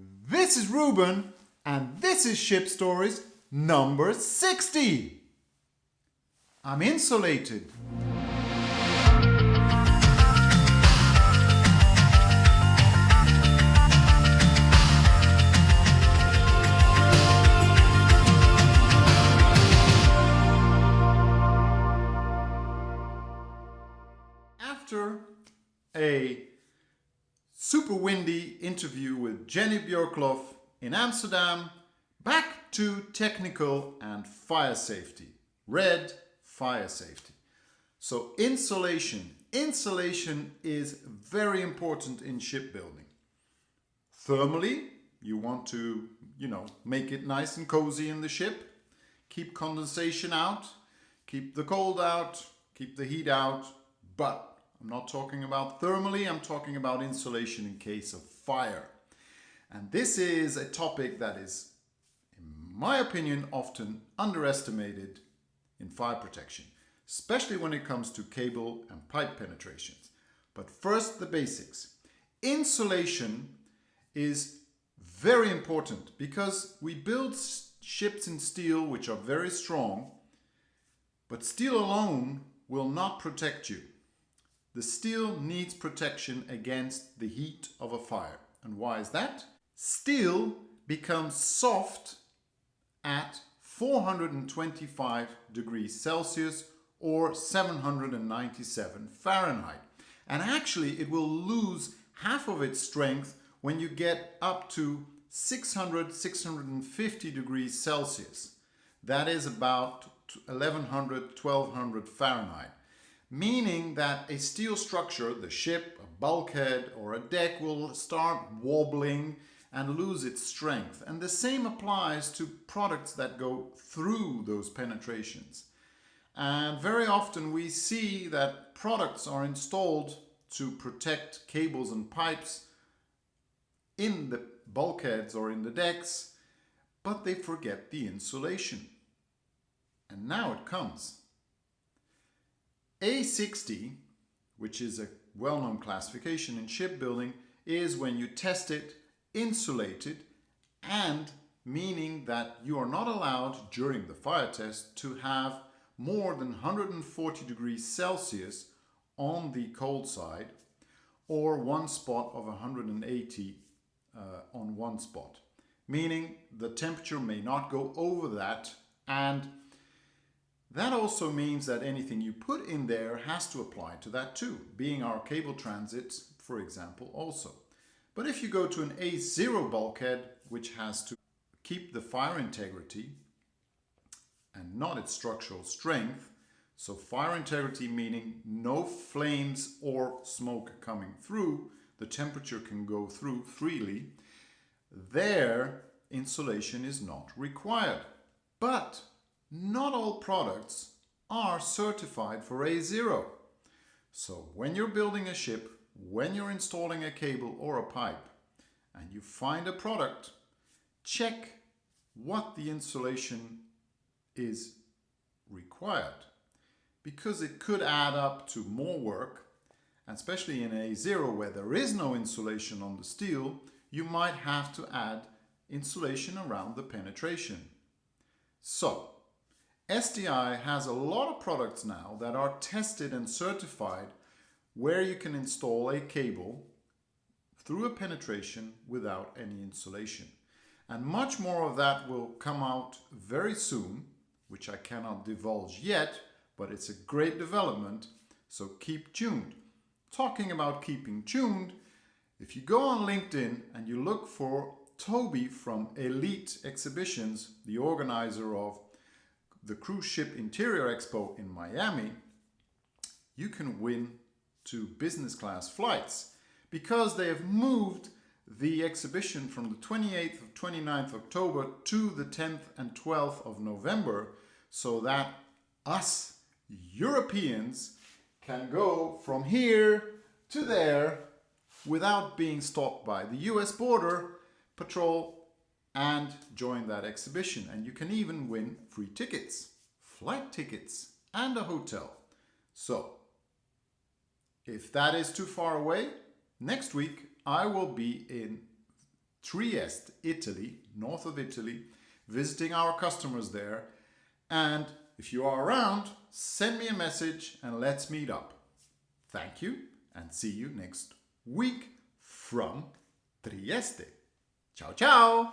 This is Ruben, and this is Ship Stories number 60. I'm insulated. After a super windy interview with Jenny Björklof in Amsterdam, back to technical and fire safety. Red, fire safety. So insulation. Insulation is very important in shipbuilding. Thermally, you want to, make it nice and cozy in the ship. Keep condensation out, keep the cold out, keep the heat out. But I'm not talking about thermally, I'm talking about insulation in case of fire. And this is a topic that is, in my opinion, often underestimated in fire protection, especially when it comes to cable and pipe penetrations. But first, the basics. Insulation is very important because we build ships in steel which are very strong, but steel alone will not protect you. The steel needs protection against the heat of a fire. And why is that? Steel becomes soft at 425 degrees Celsius or 797 Fahrenheit. And actually it will lose half of its strength when you get up to 650 degrees Celsius. That is about 1200 Fahrenheit. Meaning that a steel structure, the ship, a bulkhead or a deck will start wobbling and lose its strength. And the same applies to products that go through those penetrations. And very often we see that products are installed to protect cables and pipes in the bulkheads or in the decks, but they forget the insulation. And now it comes. A60, which is a well-known classification in shipbuilding, is when you test it insulated, and meaning that you are not allowed during the fire test to have more than 140 degrees Celsius on the cold side or one spot of 180 on one spot. Meaning the temperature may not go over that, and that also means that anything you put in there has to apply to that too, being our cable transits, for example, also. But if you go to an A0 bulkhead, which has to keep the fire integrity and not its structural strength, so fire integrity meaning no flames or smoke coming through, the temperature can go through freely, there insulation is not required. But not all products are certified for A0. So when you're building a ship, when you're installing a cable or a pipe, and you find a product, check what the insulation is required. Because it could add up to more work, and especially in A0 where there is no insulation on the steel, you might have to add insulation around the penetration. So, SDI has a lot of products now that are tested and certified where you can install a cable through a penetration without any insulation. And much more of that will come out very soon, which I cannot divulge yet, but it's a great development, so keep tuned. Talking about keeping tuned, if you go on LinkedIn and you look for Toby from Elite Exhibitions, the organizer of the Cruise Ship Interior Expo in Miami, you can win 2 business class flights because they have moved the exhibition from the 28th of 29th October to the 10th and 12th of November, so that us Europeans can go from here to there without being stopped by the US Border Patrol and join that exhibition. And you can even win free tickets, flight tickets, and a hotel. So, if that is too far away, next week I will be in Trieste, Italy, north of Italy, visiting our customers there. And if you are around, send me a message and let's meet up. Thank you and see you next week from Trieste. Ciao, ciao!